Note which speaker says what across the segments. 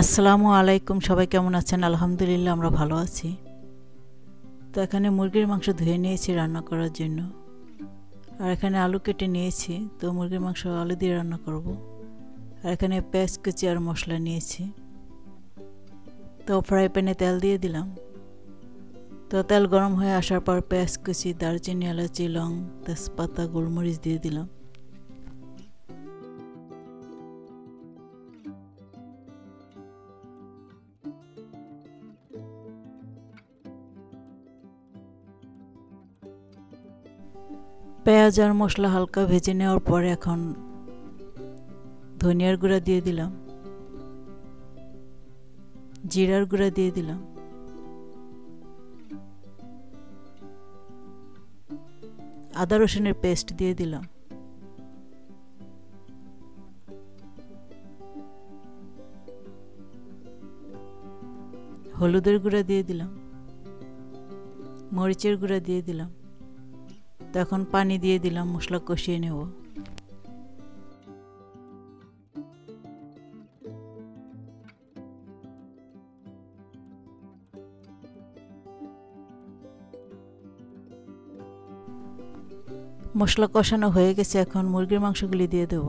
Speaker 1: আসসালামু আলাইকুম, সবাই কেমন আছেন? আলহামদুলিল্লাহ আমরা ভালো আছি। তো এখানে মুরগির মাংস ধুয়ে নিয়েছি রান্না করার জন্য। আর এখানে আলু কেটে নিয়েছি, তো মুরগির মাংস আলু দিয়ে রান্না করব। আর এখানে পেঁয়াজ কুচি আর মশলা নিয়েছি। তো ফ্রাই প্যানে তেল দিয়ে দিলাম। তো তেল গরম হয়ে আসার পর পেঁয়াজ কুচি, দারচিনি, এলাচি, লং, তেজপাতা, গোলমরিচ দিয়ে দিলাম। পেঁয়াজ আর মশলা হালকা ভেজে নেওয়ার পরে এখন ধনিয়ার গুঁড়া দিয়ে দিলাম, জিরার গুঁড়া দিয়ে দিলাম, আদা রসুনের পেস্ট দিয়ে দিলাম, হলুদের গুঁড়া দিয়ে দিলাম, মরিচের গুঁড়া দিয়ে দিলাম। তখন পানি দিয়ে দিলাম, মশলা কষিয়ে নেব। মশলা কষানো হয়ে গেছে, এখন মুরগির মাংসগুলি দিয়ে দেব।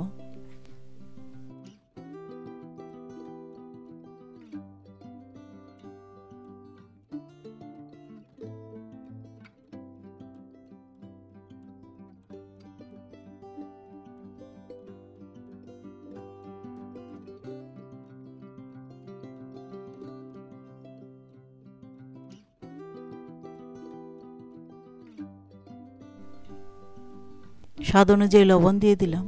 Speaker 1: স্বাদ অনুযায়ী লবণ দিয়ে দিলাম।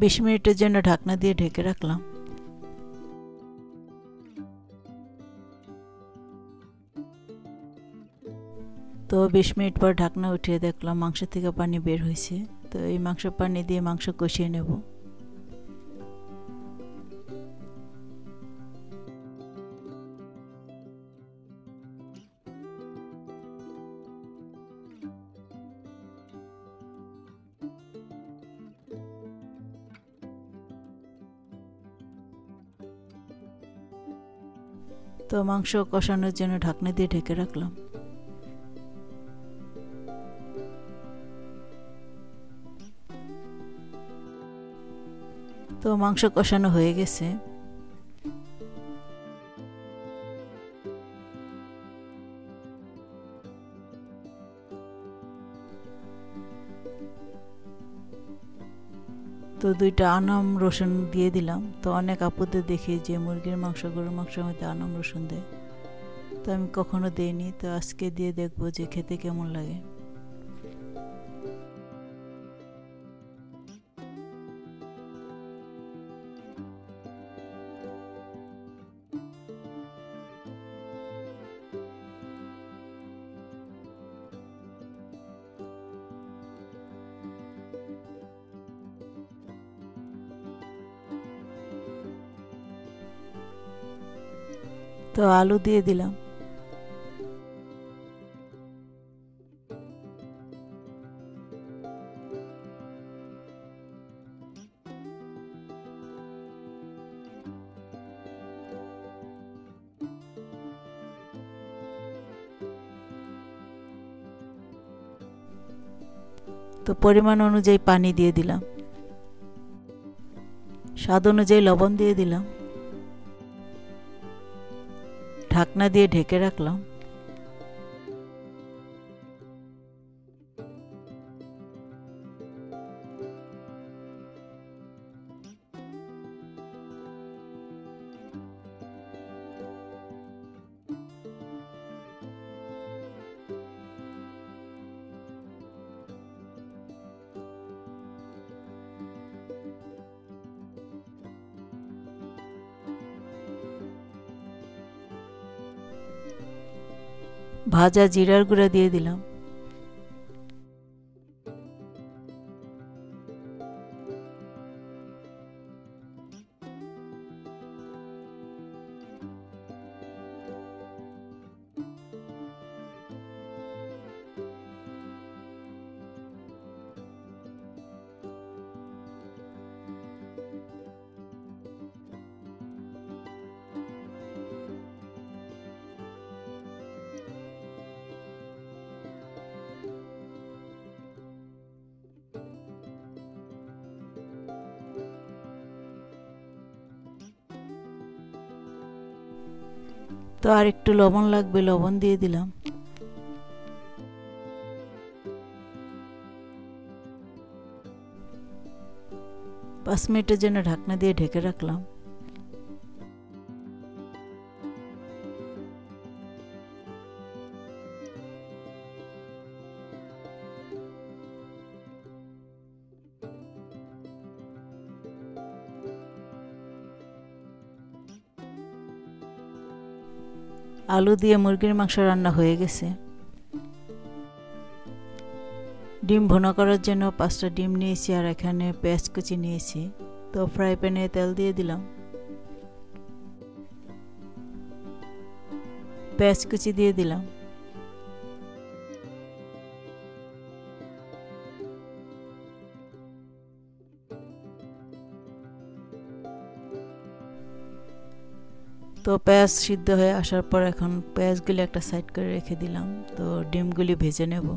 Speaker 1: বিশ মিনিটের জন্য ঢাকনা দিয়ে ঢেকে রাখলাম। তো 20 মিনিট পর ঢাকনা উঠিয়ে দেখলাম মাংস থেকে পানি বের হয়েছে। তো এই মাংস পানি দিয়ে মাংস কষিয়ে নেব। তো মাংস কষানোর জন্য ঢাকনা দিয়ে ঢেকে রাখলাম। তো মাংস কষানো হয়ে গেছে। তো 2টা আনাম রসুন দিয়ে দিলাম। তো অনেক আপুদের দেখি যে মুরগির মাংস, গরুর মাংসের মধ্যে আনাম রসুন দেয়, তো আমি কখনো দেইনি। তো আজকে দিয়ে দেখবো যে খেতে কেমন লাগে। তো আলু দিয়ে দিলাম। তো পরিমাণ অনুযায়ী পানি দিয়ে দিলাম, স্বাদ অনুযায়ী লবণ দিয়ে দিলাম, ঢাকনা দিয়ে ঢেকে রাখলাম। ভাজা জিরার গুঁড়া দিয়ে দিলাম। তো আর একটু লবণ লাগবে, লবণ দিয়ে দিলাম। পাঁচ মিনিটের জন্য ঢাকনা দিয়ে ঢেকে রাখলাম। আলু দিয়ে মুরগির মাংস রান্না হয়ে গেছে। ডিম ভুনা করার জন্য 5টা ডিম নিয়েছি আর এখানে পেঁয়াজ কুচি নিয়েছি। তো ফ্রাই প্যানে তেল দিয়ে দিলাম, পেঁয়াজ কুচি দিয়ে দিলাম, তো পেঁয়াজ সিদ্ধ হয়ে আসার পর এখন পেঁয়াজগুলি একটা সাইড করে রেখে দিলাম। তো ডিমগুলি ভেজে নেব।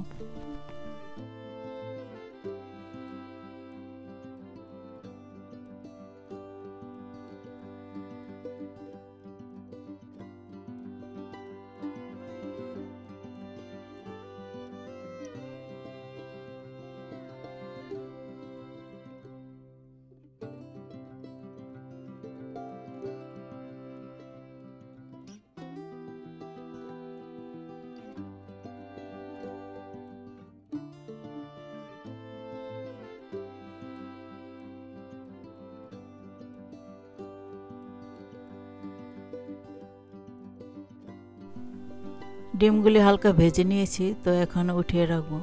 Speaker 1: ডিমগুলি হালকা ভেজে নিয়েছি, তো এখন উঠিয়ে রাখবো।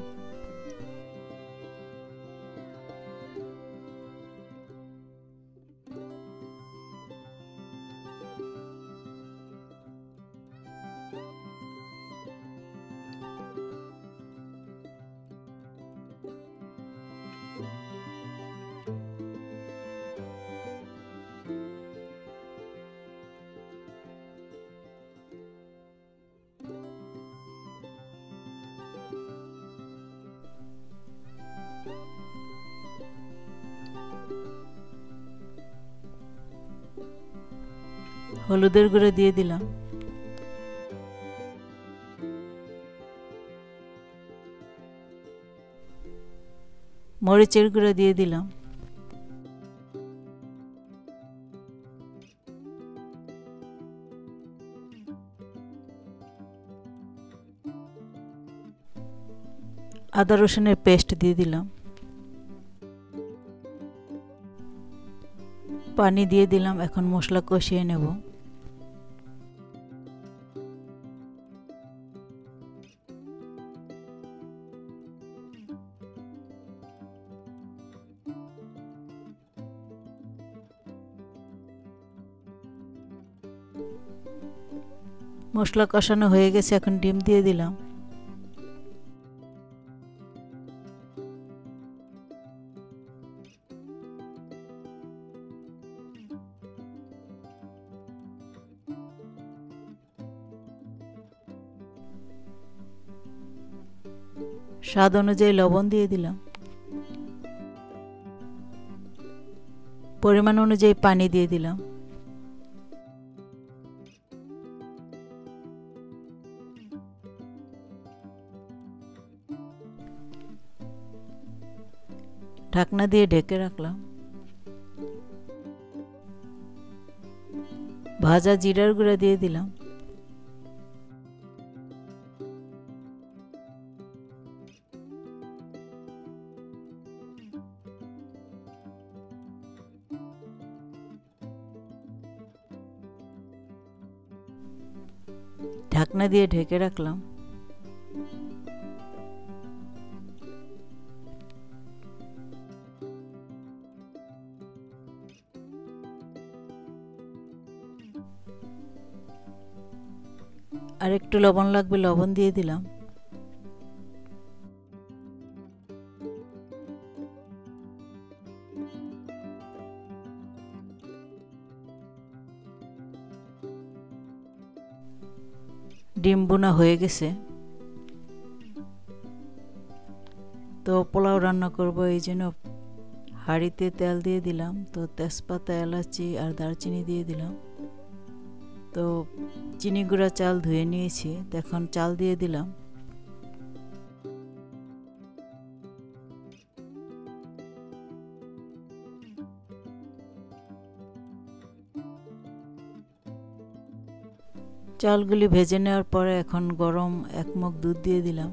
Speaker 1: হলুদের গুঁড়ো দিয়ে দিলাম, মরিচের গুঁড়ো দিয়ে দিলাম, আদা রসুনের পেস্ট দিয়ে দিলাম, পানি দিয়ে দিলাম। এখন মশলা কষিয়ে নেব। মশলা কষানো হয়ে গেছে, এখন ডিম দিয়ে দিলাম। স্বাদ অনুযায়ী লবণ দিয়ে দিলাম, পরিমাণ অনুযায়ী পানি দিয়ে দিলাম। ঢাকনা দিয়ে ঢেকে রাখলাম। ভাজা জিরার গুঁড়া দিয়ে দিলাম, ঢাকনা দিয়ে ঢেকে রাখলাম। আর একটু লবণ লাগবে, লবণ দিয়ে দিলাম। ডিম বোনা হয়ে গেছে। তো পোলাও রান্না করব, এই জন্য হাঁড়িতে তেল দিয়ে দিলাম। তো তেজপাতা, এলাচি আর দারচিনি দিয়ে দিলাম। তো তো চিনি গুঁড়া চাল ধুয়ে নিয়েছি, তো এখন চাল দিয়ে দিলাম। চালগুলি ভেজে নেওয়ার পরে এখন গরম 1 মগ দুধ দিয়ে দিলাম।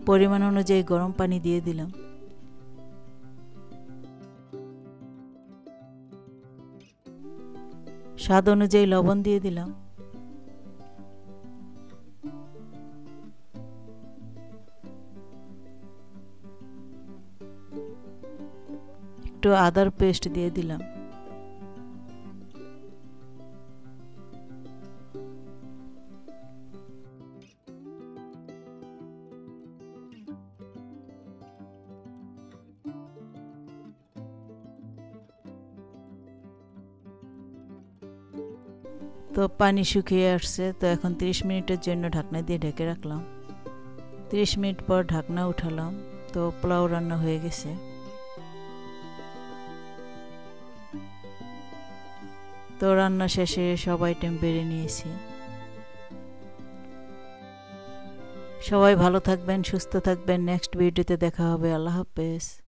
Speaker 1: পরিমাণ অনুযায়ী গরম পানি দিয়ে দিলাম। স্বাদ অনুযায়ী লবণ দিয়ে দিলাম। একটু আদার পেস্ট দিয়ে দিলাম। তো পানি শুকিয়ে আসছে, তো এখন 30 মিনিটের জন্য ঢাকনা দিয়ে ঢেকে রাখলাম। 30 মিনিট পর ঢাকনা উঠালাম, তো পোলাও রান্না হয়ে গেছে। তো রান্না শেষে সব আইটেম বেড়ে নিয়েছি। সবাই ভালো থাকবেন, সুস্থ থাকবেন। নেক্সট ভিডিওতে দেখা হবে। আল্লাহ হাফেজ।